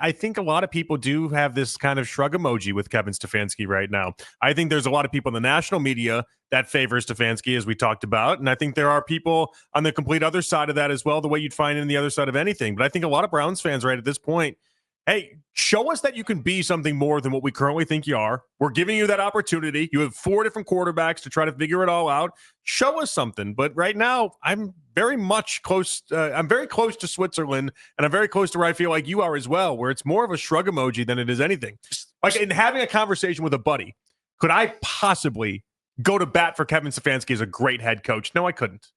I think a lot of people do have this kind of shrug emoji with Kevin Stefanski right now. I think there's a lot of people in the national media that favor Stefanski, as we talked about. And I think there are people on the complete other side of that as well, the way you'd find it in the other side of anything. But I think a lot of Browns fans right at this point, hey, show us that you can be something more than what we currently think you are. We're giving you that opportunity. You have 4 different quarterbacks to try to figure it all out. Show us something. But right now, I'm very much close. I'm very close to Switzerland, and I'm very close to where I feel like you are as well, where it's more of a shrug emoji than it is anything. Like in having a conversation with a buddy, could I possibly go to bat for Kevin Stefanski as a great head coach? No, I couldn't.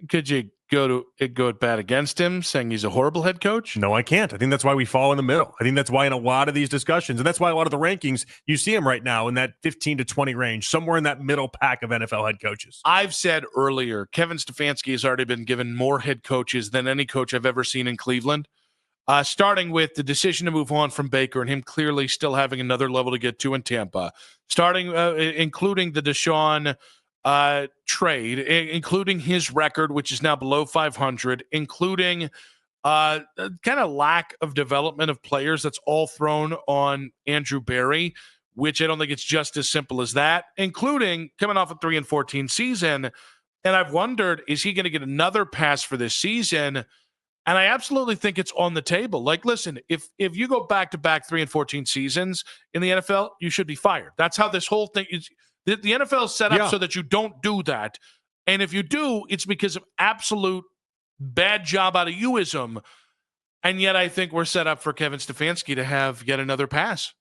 Could you go at bat against him, saying he's a horrible head coach? No, I can't. I think that's why we fall in the middle. I think that's why in a lot of these discussions, and that's why a lot of the rankings, you see him right now in that 15 to 20 range, somewhere in that middle pack of NFL head coaches. I've said earlier, Kevin Stefanski has already been given more head coaches than any coach I've ever seen in Cleveland, starting with the decision to move on from Baker and him clearly still having another level to get to in Tampa, including the Deshaun trade, including his record, which is now below 500, including kind of lack of development of players. That's all thrown on Andrew Berry, which I don't think it's just as simple as that, including coming off a 3-14 season. And I've wondered, is he going to get another pass for this season? And I absolutely think it's on the table. Like, listen, if you go back-to-back 3-14 seasons in the NFL, you should be fired. That's how this whole thing is. The NFL is set up so that you don't do that. And if you do, it's because of absolute bad job out of youism. And yet I think we're set up for Kevin Stefanski to have yet another pass.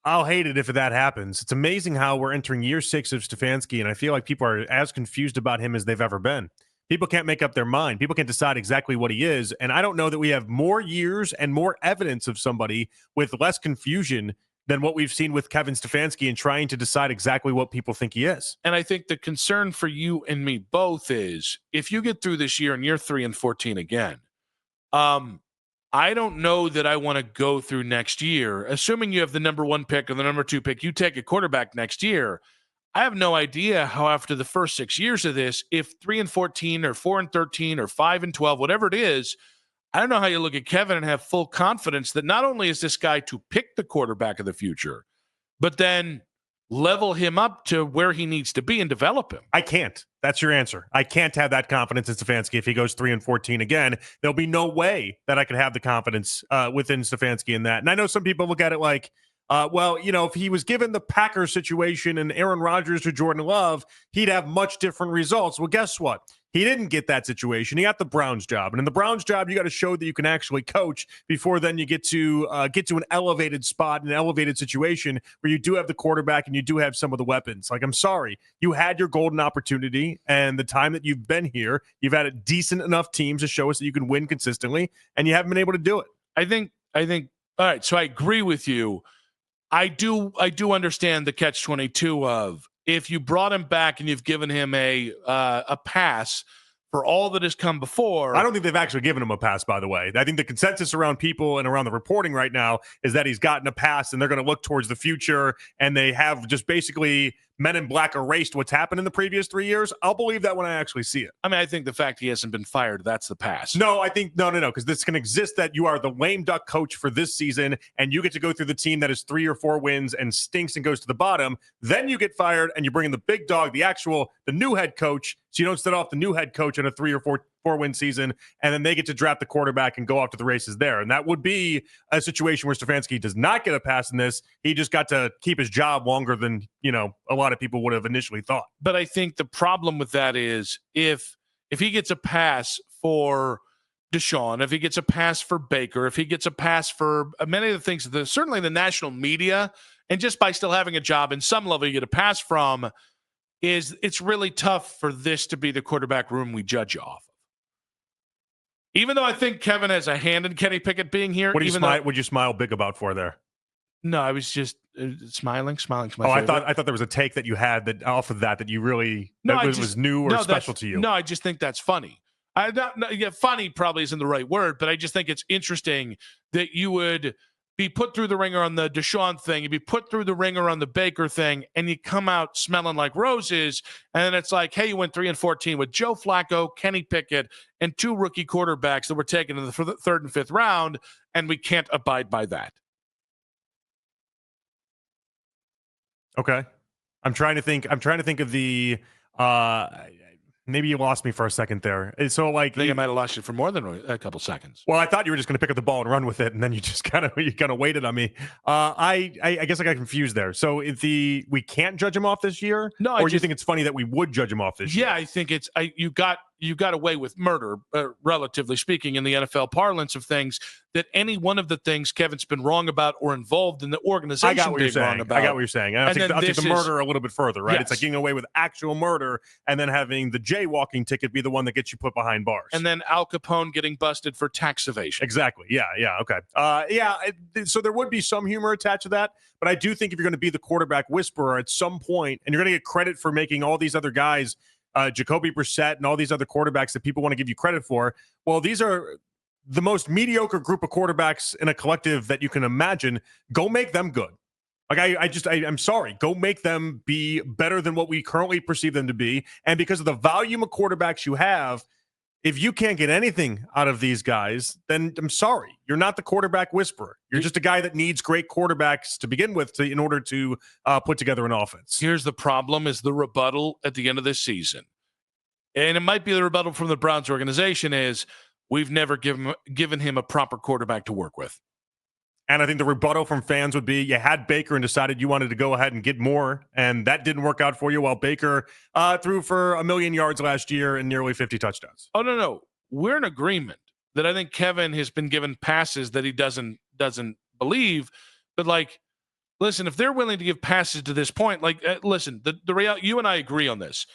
I'll hate it if that happens. It's amazing how we're entering year 6 of Stefanski, and I feel like people are as confused about him as they've ever been. People can't make up their mind. People can't decide exactly what he is. And I don't know that we have more years and more evidence of somebody with less confusion than what we've seen with Kevin Stefanski in trying to decide exactly what people think he is. And I think the concern for you and me both is if you get through this year and you're 3-14 again, I don't know that I want to go through next year, assuming you have the number 1 pick or the number 2 pick, you take a quarterback next year. I have no idea how after the first 6 years of this, if 3-14 or 4-13 or 5-12, whatever it is, I don't know how you look at Kevin and have full confidence that not only is this guy to pick the quarterback of the future, but then level him up to where he needs to be and develop him. I can't. That's your answer. I can't have that confidence in Stefanski if he goes 3-14 again. There'll be no way that I could have the confidence within Stefanski in that. And I know some people look at it like, well, you know, if he was given the Packers situation and Aaron Rodgers or Jordan Love, he'd have much different results. Well, guess what? He didn't get that situation. He got the Browns job. And in the Browns job, you got to show that you can actually coach before then you get to an elevated spot, an elevated situation where you do have the quarterback and you do have some of the weapons. Like, I'm sorry. You had your golden opportunity, and the time that you've been here, you've had a decent enough teams to show us that you can win consistently, and you haven't been able to do it. I think, all right, so I agree with you. I do understand the catch-22 of if you brought him back and you've given him a pass for all that has come before. I don't think they've actually given him a pass, by the way. I think the consensus around people and around the reporting right now is that he's gotten a pass and they're going to look towards the future, and they have just basically Men in Black erased what's happened in the previous 3 years. I'll believe that when I actually see it. I mean, I think the fact he hasn't been fired, that's the pass. No, I think, no, because this can exist that you are the lame duck coach for this season and you get to go through the team that is 3 or 4 wins and stinks and goes to the bottom. Then you get fired and you bring in the big dog, the new head coach, so you don't set off the new head coach in a 3 or 4 win season, and then they get to draft the quarterback and go off to the races there. And that would be a situation where Stefanski does not get a pass in this. He just got to keep his job longer than, a lot of people would have initially thought. But I think the problem with that is if he gets a pass for Deshaun, if he gets a pass for Baker, if he gets a pass for many of the things, certainly the national media, and just by still having a job in some level you get a pass from, it's really tough for this to be the quarterback room we judge off. Even though I think Kevin has a hand in Kenny Pickett being here. Would you smile big about for there? No, I was just smiling. I thought there was a take that you had that off of that you really was new or special to you. No, I just think that's funny. Funny probably isn't the right word, but I just think it's interesting that you would be put through the ringer on the Deshaun thing, you'd be put through the ringer on the Baker thing, and you come out smelling like roses. And then it's like, hey, you went 3-14 with Joe Flacco, Kenny Pickett, and 2 rookie quarterbacks that were taken in the third and fifth round, and we can't abide by that. Okay. I'm trying to think of the maybe you lost me for a second there. So like I think I might have lost you for more than a couple seconds. Well, I thought you were just going to pick up the ball and run with it, and then you just kind of waited on me. I guess I got confused there. So if we can't judge him off this year, no, or do you think it's funny that we would judge him off this year? Yeah, I think it's you got away with murder, relatively speaking, in the NFL parlance of things. That any one of the things Kevin's been wrong about or involved in the organization I got what you're saying. wrong about. I got what you're saying. I'll take the murder a little bit further, right? Yes. It's like getting away with actual murder and then having the jaywalking ticket be the one that gets you put behind bars. And then Al Capone getting busted for tax evasion. Exactly. Yeah. Okay. So there would be some humor attached to that, but I do think if you're going to be the quarterback whisperer at some point, and you're going to get credit for making all these other guys, Jacoby Brissett and all these other quarterbacks that people want to give you credit for, well, these are the most mediocre group of quarterbacks in a collective that you can imagine. Go make them good. Like I'm sorry. Go make them be better than what we currently perceive them to be. And because of the volume of quarterbacks you have, if you can't get anything out of these guys, then I'm sorry. You're not the quarterback whisperer. You're just a guy that needs great quarterbacks to begin with in order to put together an offense. Here's the problem is the rebuttal at the end of this season. And it might be the rebuttal from the Browns organization is we've never given him a proper quarterback to work with. And I think the rebuttal from fans would be you had Baker and decided you wanted to go ahead and get more, and that didn't work out for you while Baker threw for 1 million yards last year and nearly 50 touchdowns. Oh, no. We're in agreement that I think Kevin has been given passes that he doesn't believe. But, like, listen, if they're willing to give passes to this point, like, listen, the reality, you and I agree on this.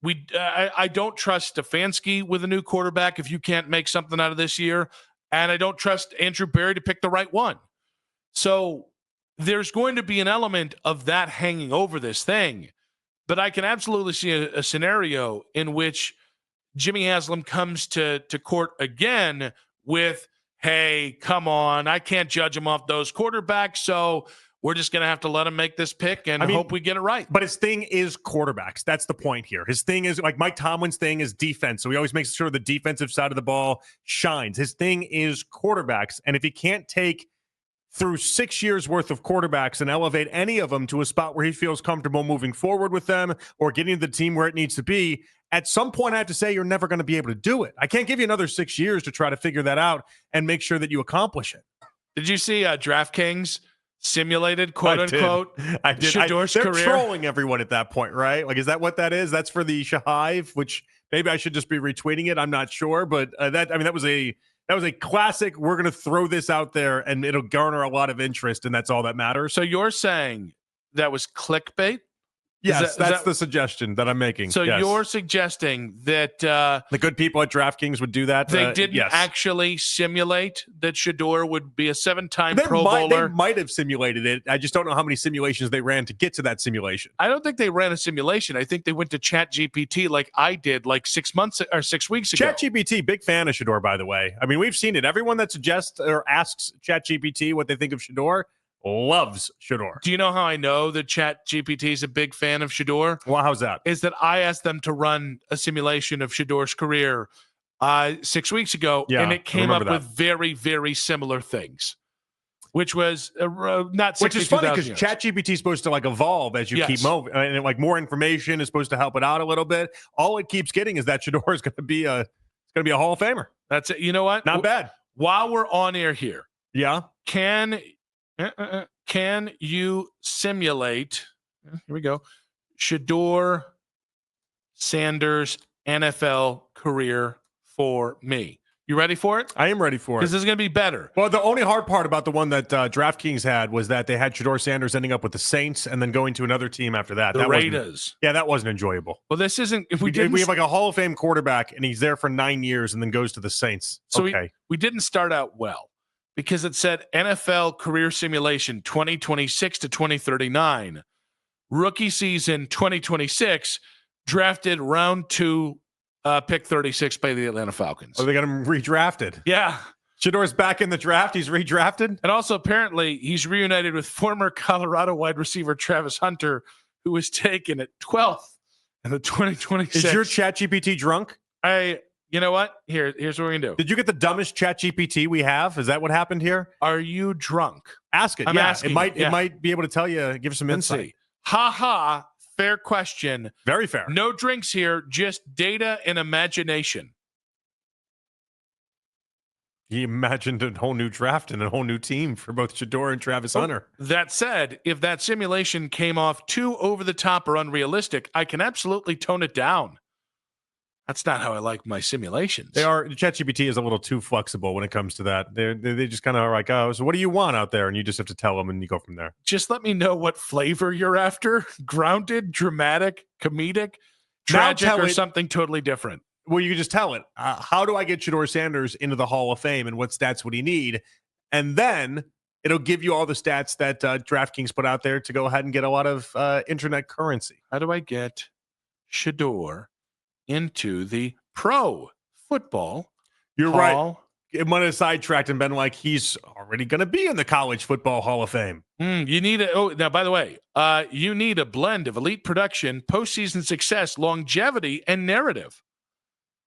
I don't trust Stefanski with a new quarterback if you can't make something out of this year. And I don't trust Andrew Berry to pick the right one. So there's going to be an element of that hanging over this thing. But I can absolutely see a scenario in which Jimmy Haslam comes to court again with, hey, come on, I can't judge him off those quarterbacks, so we're just going to have to let him make this pick and hope we get it right. But his thing is quarterbacks. That's the point here. His thing is, like Mike Tomlin's thing is defense. So he always makes sure the defensive side of the ball shines. His thing is quarterbacks. And if he can't take through 6 years worth of quarterbacks and elevate any of them to a spot where he feels comfortable moving forward with them or getting the team where it needs to be, at some point I have to say you're never going to be able to do it. I can't give you another 6 years to try to figure that out and make sure that you accomplish it. Did you see DraftKings simulated, quote unquote? I did. Shedeur's they're career. Trolling everyone at that point, right? Like, is that what that is? That's for the Shahive, which maybe I should just be retweeting it. I'm not sure, but that was a classic. We're going to throw this out there, and it'll garner a lot of interest, and that's all that matters. So you're saying that was clickbait? Yes, that's the suggestion that I'm making. So yes. You're suggesting that the good people at DraftKings would do that? They didn't actually simulate that Shedeur would be a 7-time Pro Bowler? They might have simulated it. I just don't know how many simulations they ran to get to that simulation. I don't think they ran a simulation. I think they went to ChatGPT like I did like 6 months or 6 weeks ago. ChatGPT, big fan of Shedeur, by the way. I mean, we've seen it. Everyone that suggests or asks ChatGPT what they think of Shedeur loves Shedeur. Do you know how I know that ChatGPT is a big fan of Shedeur? Well, how's that? Is that I asked them to run a simulation of Shedeur's career 6 weeks ago, and it came up with very, very similar things, which was not 60, which is funny because ChatGPT is supposed to like evolve as you keep moving, and like more information is supposed to help it out a little bit. All it keeps getting is that Shedeur is going to be a Hall of Famer. That's it. You know what? Not bad. While we're on air here, can you simulate? Here we go. Shedeur Sanders NFL career for me. You ready for it? I am ready for it. Because this is going to be better. Well, the only hard part about the one that DraftKings had was that they had Shedeur Sanders ending up with the Saints and then going to another team after that. The Raiders. That wasn't enjoyable. Well, this isn't. If we have like a Hall of Fame quarterback and he's there for 9 years and then goes to the Saints. So we didn't start out well because it said NFL career simulation 2026 to 2039. Rookie season 2026, drafted round 2, pick 36 by the Atlanta Falcons. Oh, they got him redrafted. Yeah. Shedeur's back in the draft. He's redrafted. And also, apparently, he's reunited with former Colorado wide receiver Travis Hunter, who was taken at 12th in the 2026. Is your ChatGPT drunk? You know what? Here's what we're going to do. Did you get the dumbest ChatGPT we have? Is that what happened here? Are you drunk? Ask it. I'm asking it might be able to tell you, give some Let's insight. see. Ha ha. Fair question. Very fair. No drinks here, just data and imagination. He imagined a whole new draft and a whole new team for both Shedeur and Travis Hunter. That said, if that simulation came off too over the top or unrealistic, I can absolutely tone it down. That's not how I like my simulations. ChatGPT is a little too flexible when it comes to that. They just kind of are like, oh, so what do you want out there? And you just have to tell them and you go from there. Just let me know what flavor you're after. Grounded, dramatic, comedic, tragic, or something totally different. Well, you can just tell it. How do I get Shedeur Sanders into the Hall of Fame and what stats would he need? And then it'll give you all the stats that DraftKings put out there to go ahead and get a lot of internet currency. How do I get Shedeur into the pro football You're Hall? Right. It might have sidetracked and been like, he's already going to be in the College Football Hall of Fame. You need now, by the way, you need a blend of elite production, postseason success, longevity, and narrative.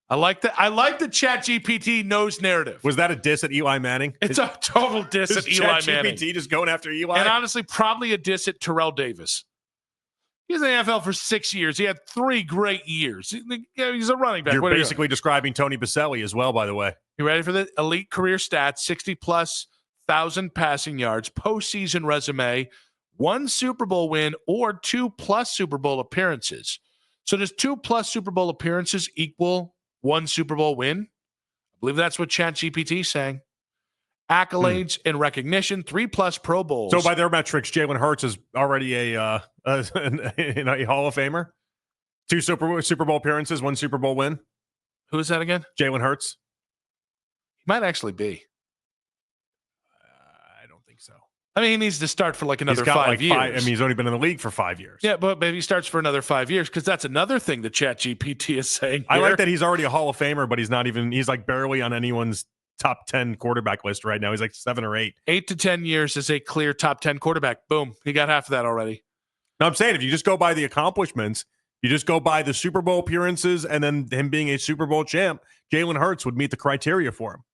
I like that. I like the ChatGPT knows narrative. Was that a diss at Eli Manning? It's a total diss at Eli Manning. ChatGPT just going after Eli? And honestly, probably a diss at Terrell Davis. He was in the NFL for 6 years. He had 3 great years. He's a running back. You're basically describing Tony Baselli as well, by the way. You ready for the elite career stats? 60-plus thousand passing yards, postseason resume, 1 Super Bowl win, or 2+ Super Bowl appearances. So does 2+ Super Bowl appearances equal 1 Super Bowl win? I believe that's what ChatGPT is saying. Accolades and recognition, 3+ Pro Bowls. So by their metrics, Jalen Hurts is already a Hall of Famer. 2 Super Bowl appearances, 1 Super Bowl win. Who is that again? Jalen Hurts. He might actually be. I don't think so. I mean, he needs to start for like another 5 years. I mean, he's only been in the league for 5 years. Yeah, but maybe he starts for another 5 years because that's another thing that ChatGPT is saying here. I like that he's already a Hall of Famer, but he's like barely on anyone's top 10 quarterback list right now. He's like 7 or 8. 8 to 10 years as a clear top 10 quarterback. Boom. He got half of that already. Now, I'm saying if you just go by the accomplishments, you just go by the Super Bowl appearances and then him being a Super Bowl champ, Jalen Hurts would meet the criteria for him,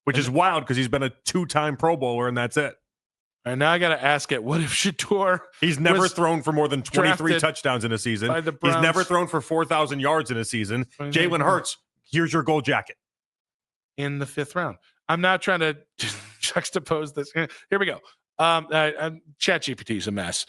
which is wild because he's been a 2-time Pro Bowler and that's it. And now I got to ask it, what if Shedeur He's never thrown for more than 23 touchdowns in a season. He's never thrown for 4,000 yards in a season. Jalen Hurts, here's your gold jacket. In the 5th round. I'm now trying to juxtapose this. Here we go. ChatGPT is a mess.